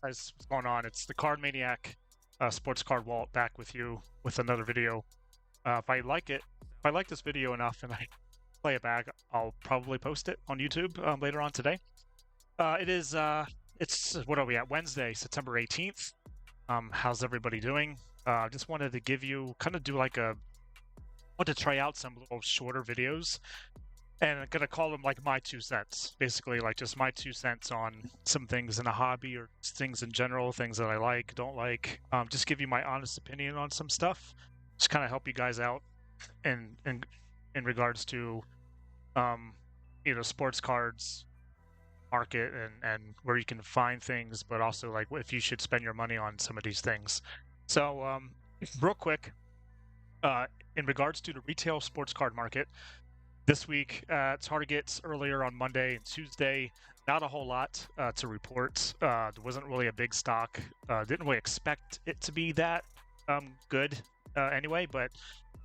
Guys, what's going on? It's the Card Maniac, sports card wallet, back with you with another video. If I like this video enough and I play it back, I'll probably post it on YouTube later on today. It's what are we at? Wednesday, September 18th. How's everybody doing? Just wanted to give you want to try out some little shorter videos, and I'm gonna call them like my 2 cents, basically like just my 2 cents on some things in a hobby or things in general, things that I like, don't like. Just give you my honest opinion on some stuff. Just kind of help you guys out in regards to um, sports cards market and where you can find things, but also like if you should spend your money on some of these things. So real quick, uh, in regards to the retail sports card market. This week, Targets earlier on Monday and Tuesday, not a whole lot to report. There wasn't really a big stock. Didn't really expect it to be that good anyway, but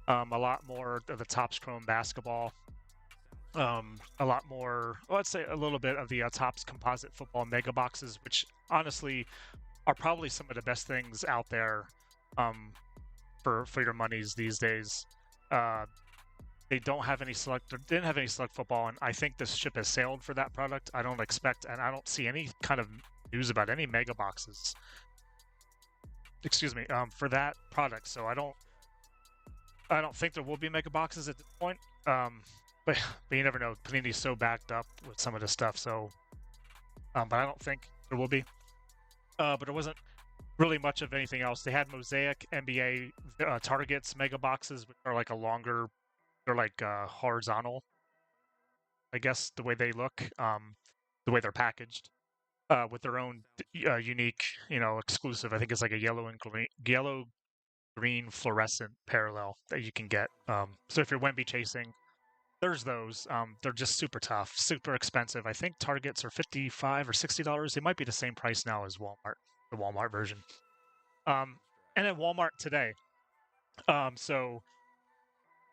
a lot more of the Topps Chrome basketball. A lot more, well, let's say a little bit of the Topps Composite Football mega boxes, which honestly are probably some of the best things out there for your monies these days. They didn't have any select football, and I think this ship has sailed for that product. I don't expect, and I don't see any kind of news about any mega boxes. Excuse me, for that product. So I don't think there will be mega boxes at this point. But you never know. Panini's so backed up with some of this stuff, so but I don't think there will be. But there wasn't really much of anything else. They had Mosaic NBA Targets mega boxes, which are like a longer. They're like horizontal, I guess, the way they look, the way they're packaged, with their own unique, exclusive. I think it's like a yellow green fluorescent parallel that you can get. So if you're Wemby chasing, there's those. They're just super tough, super expensive. I think Targets are $55 or $60. They might be the same price now as Walmart, the Walmart version. And then Walmart today. So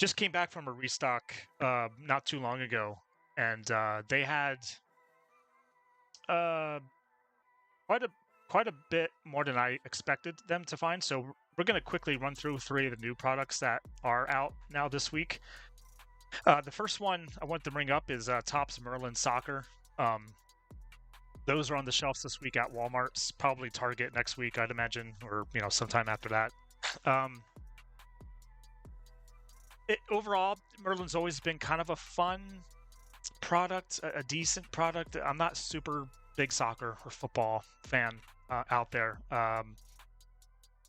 just came back from a restock not too long ago, and they had quite a bit more than I expected them to find. So we're going to quickly run through 3 of the new products that are out now this week. The first one I want to bring up is Topps Merlin Soccer. Those are on the shelves this week at Walmart's, probably Target next week, I'd imagine, or sometime after that. Overall, Merlin's always been kind of a fun product, a decent product. I'm not super big soccer or football fan out there. I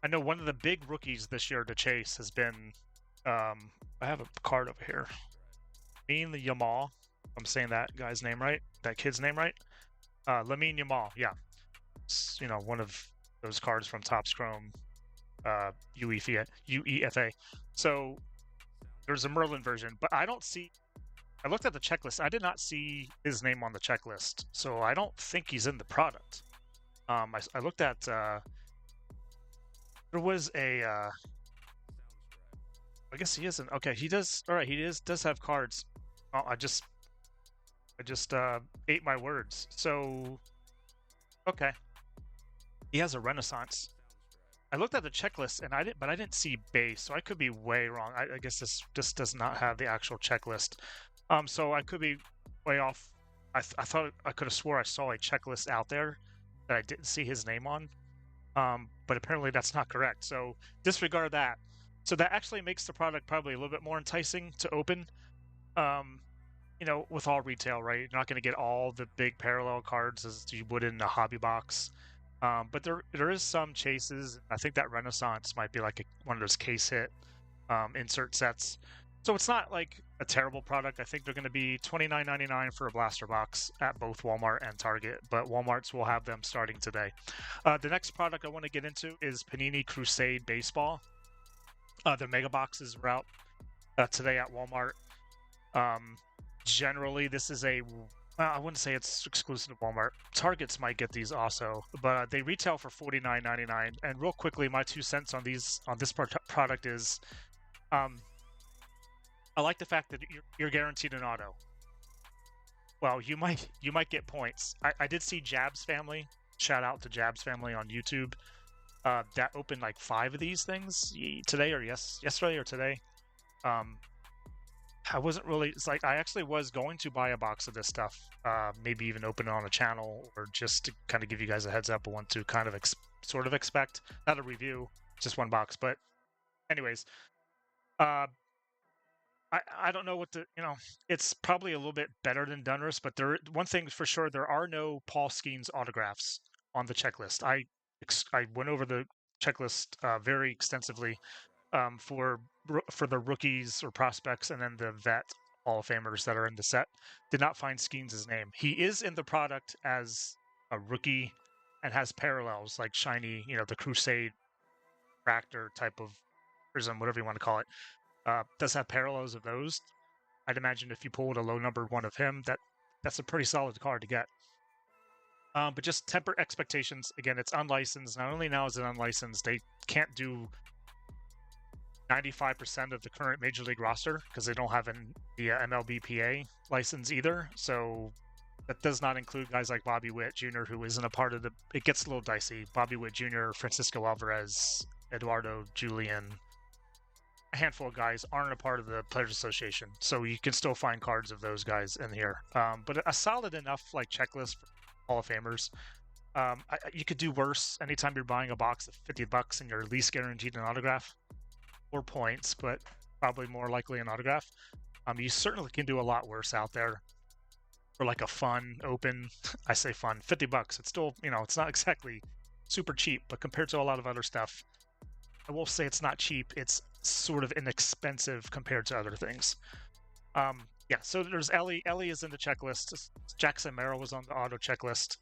know one of the big rookies this year to chase has been, I have a card over here. Lamine Yamal. I'm saying that guy's name right, that kid's name right. Lamine Yamal, yeah. It's, one of those cards from Topps Chrome, UEFA. So there's a Merlin version, but I looked at the checklist. I did not see his name on the checklist, so I don't think he's in the product. I looked at, there was a, I guess he isn't. Okay, he does. All right, does have cards. Oh, I just ate my words. So, okay, he has a Renaissance. I looked at the checklist and I didn't see base, so I could be way wrong. I guess this does not have the actual checklist. So I could be way off. I thought I could have swore I saw a checklist out there that I didn't see his name on. But apparently that's not correct. So disregard that. So that actually makes the product probably a little bit more enticing to open. With all retail, right? You're not going to get all the big parallel cards as you would in a hobby box. But there is some chases. I think that Renaissance might be like one of those case hit insert sets. So it's not like a terrible product. I think they're going to be $29.99 for a blaster box at both Walmart and Target, but Walmart's will have them starting today. The next product I want to get into is Panini Crusade Baseball. The mega boxes were out today at Walmart. Generally, this is I wouldn't say it's exclusive to Walmart. Targets might get these also, but they retail for $49.99. And real quickly, my 2 cents on this product is, I like the fact that you're guaranteed an auto. Well, you might get points. I did see Jab's family shout out to Jabs Family on YouTube. That opened like 5 of these things today or yesterday or today. I wasn't really. It's like I actually was going to buy a box of this stuff, maybe even open it on a channel, or just to kind of give you guys a heads up of what to kind of sort of expect. Not a review, just one box. But anyways, I don't know what it's probably a little bit better than Dunruss, but one thing for sure, there are no Paul Skeens autographs on the checklist. I went over the checklist very extensively for the rookies or prospects, and then the vet Hall of Famers that are in the set. Did not find Skeens' name. He is in the product as a rookie and has parallels like shiny, the Crusade Tractor type of prism, whatever you want to call it. Does have parallels of those. I'd imagine if you pulled a low numbered one of him, that's a pretty solid card to get. But just temper expectations. Again, it's unlicensed. Not only now is it unlicensed, they can't do 95% of the current Major League roster because they don't have the MLBPA license either. So that does not include guys like Bobby Witt Jr., who isn't a part of the... It gets a little dicey. Bobby Witt Jr., Francisco Alvarez, Eduardo Julian, a handful of guys aren't a part of the Players Association. So you can still find cards of those guys in here. But a solid enough like checklist for Hall of Famers. You could do worse anytime you're buying a box of $50 and you're at least guaranteed an autograph. 4 points, but probably more likely an autograph. You certainly can do a lot worse out there for like a fun, open, I say fun, $50. It's still, it's not exactly super cheap, but compared to a lot of other stuff, I will say it's not cheap. It's sort of inexpensive compared to other things. Yeah, so there's Ellie. Ellie is in the checklist. Jackson Merrill was on the auto checklist.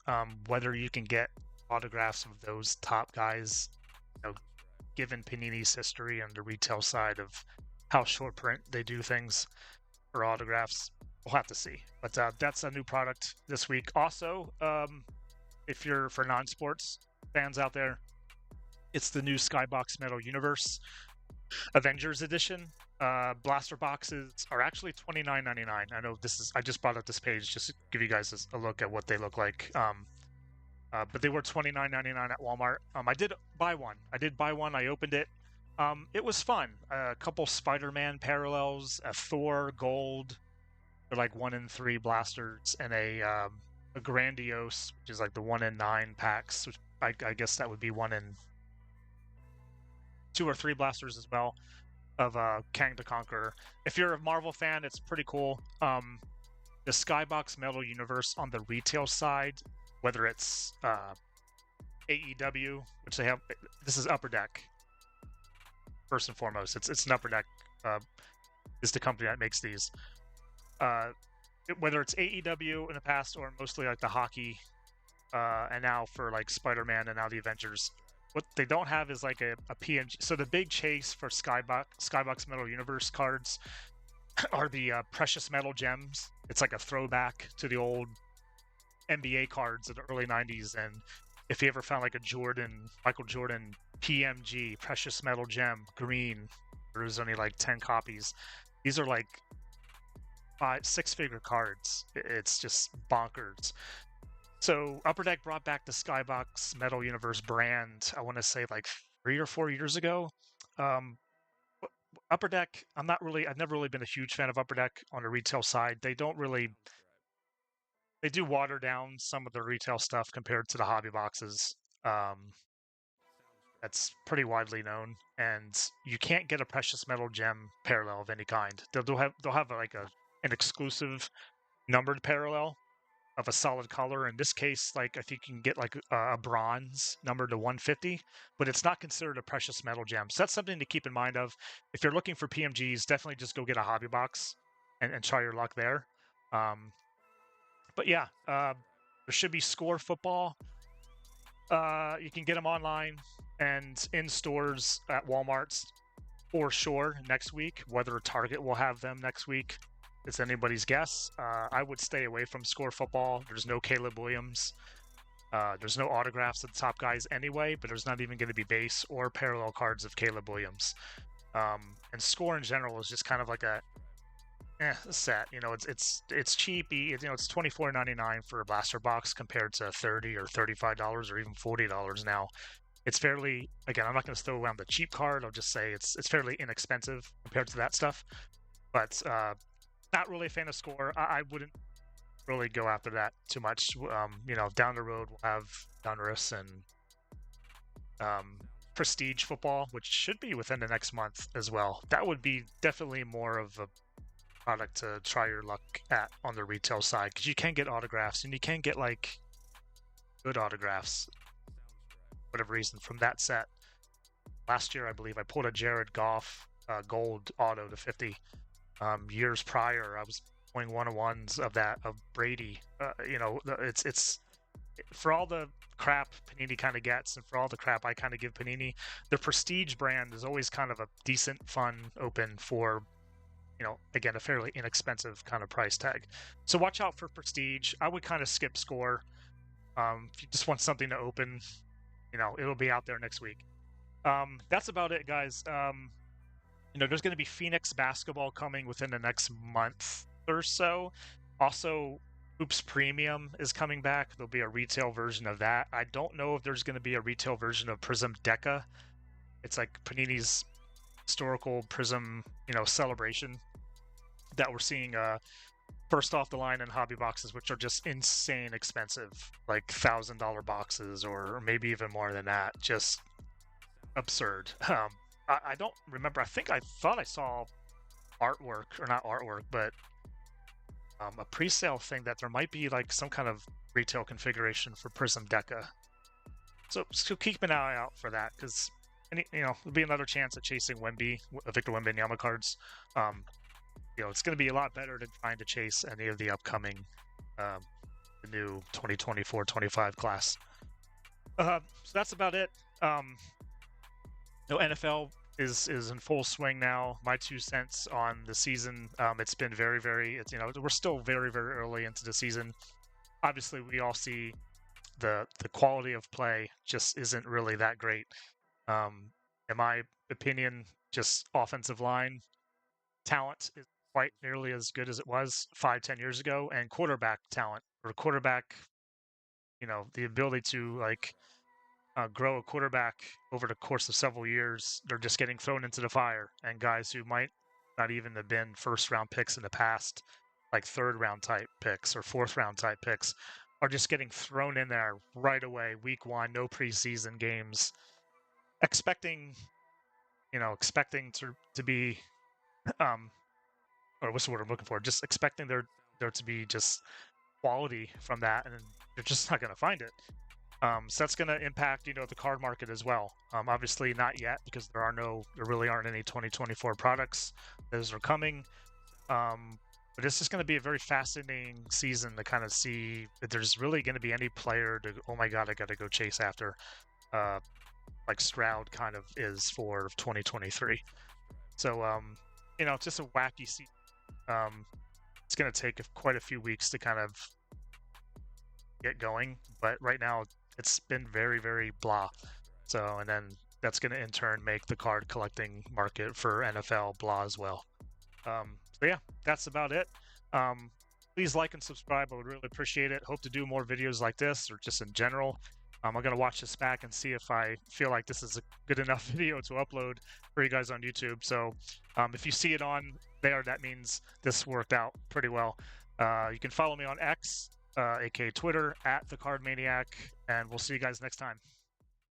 Whether you can get autographs of those top guys, given Panini's history and the retail side of how short print they do things for autographs, we'll have to see. But that's a new product this week. Also, if you're for non-sports fans out there, it's the new Skybox Metal Universe Avengers Edition. Blaster boxes are actually $29.99. I know I just brought up this page just to give you guys a look at what they look like. But they were $29.99 at Walmart. I did buy one. I opened it. It was fun. A couple Spider-Man parallels, a Thor gold, for like 1 in 3 blasters, and a Grandiose, which is like the 1 in 9 packs. Which I guess that would be 1 in 2 or 3 blasters as well of Kang the Conqueror. If you're a Marvel fan, it's pretty cool. The Skybox Metal Universe on the retail side, whether it's AEW, which they have, this is Upper Deck. First and foremost, it's an Upper Deck is the company that makes these. Whether it's AEW in the past or mostly like the hockey, and now for like Spider-Man and now the Avengers. What they don't have is like a PNG. So the big chase for Skybox Metal Universe cards are the Precious Metal Gems. It's like a throwback to the old NBA cards of the early 90s. And if you ever found like a Michael Jordan PMG, Precious Metal Gem, green, there was only like 10 copies. These are like 6-figure cards. It's just bonkers. So Upper Deck brought back the Skybox Metal Universe brand, I want to say like 3 or 4 years ago. Upper Deck, I've never really been a huge fan of Upper Deck on the retail side. They do water down some of the retail stuff compared to the hobby boxes. That's pretty widely known, and you can't get a Precious Metal Gem parallel of any kind. They'll have like an exclusive numbered parallel of a solid color. In this case, like I think you can get like a bronze numbered to 150, but it's not considered a Precious Metal Gem. So that's something to keep in mind of. If you're looking for PMGs, definitely just go get a hobby box and try your luck there. But yeah, there should be Score football. You can get them online and in stores at Walmart's for sure next week. Whether Target will have them next week, it's anybody's guess. I would stay away from Score football. There's no Caleb Williams. There's no autographs of the top guys anyway, but there's not even going to be base or parallel cards of Caleb Williams. And Score in general is just kind of like set. You know, it's cheap. You know, it's $24.99 for a blaster box compared to $30 or $35 or even $40 now. It's fairly, again, I'm not going to throw around the cheap card. I'll just say it's fairly inexpensive compared to that stuff. But not really a fan of score. I wouldn't really go after that too much. You know, down the road we'll have Donruss and Prestige football, which should be within the next month as well. That would be definitely more of a product to try your luck at on the retail side, because you can get autographs and you can get like good autographs, whatever reason, from that set. Last year, I believe I pulled a Jared Goff gold auto to 50. Years prior, I was pulling one-on-ones of Brady. You know, it's for all the crap Panini kind of gets and for all the crap I kind of give Panini, the Prestige brand is always kind of a decent, fun open for, you know, again, a fairly inexpensive kind of price tag. So watch out for Prestige. I would kind of skip score. If you just want something to open, you know, it'll be out there next week. That's about it, guys. You know, there's going to be Phoenix basketball coming within the next month or so. Also, Hoops Premium is coming back. There'll be a retail version of that. I don't know if there's going to be a retail version of Prism Deca. It's like Panini's historical Prism, you know, celebration that we're seeing first off the line in hobby boxes, which are just insane expensive, like $1,000 boxes or maybe even more than that. Just absurd. I don't remember. I thought I saw artwork, or not artwork, but a pre-sale thing that there might be like some kind of retail configuration for Prism Deca. So keep an eye out for that, because you know, there'll be another chance at chasing Victor Wembanyama cards. You know, it's going to be a lot better than trying to chase any of the upcoming, the new 2024-25 class. So that's about it. You know, NFL is in full swing now. My 2 cents on the season. It's been very, you know, we're still very, very early into the season. Obviously, we all see the quality of play just isn't really that great. In my opinion, just offensive line talent is quite nearly as good as it was 5-10 years ago, and quarterback talent, or quarterback, you know, the ability to like grow a quarterback over the course of several years, they're just getting thrown into the fire. And guys who might not even have been first-round picks in the past, like third-round type picks or fourth-round type picks, are just getting thrown in there right away, week 1, no preseason games, expecting to be, or what's the word I'm looking for? Just expecting there to be just quality from that, and they're just not going to find it. So that's going to impact, you know, the card market as well. Obviously not yet, because there really aren't any 2024 products. Those are coming. But it's just going to be a very fascinating season to kind of see if there's really going to be any player to, oh my God, I got to go chase after, like Stroud kind of is for 2023. So, you know, it's just a wacky season. It's going to take quite a few weeks to kind of get going, but right now it's been very, very blah. So, and then that's going to in turn make the card collecting market for NFL blah as well. So yeah, that's about it. Please like and subscribe. I would really appreciate it. Hope to do more videos like this, or just in general. I'm going to watch this back and see if I feel like this is a good enough video to upload for you guys on YouTube. So if you see it on there, that means this worked out pretty well. You can follow me on X, aka Twitter, @TheCardManiac, and we'll see you guys next time.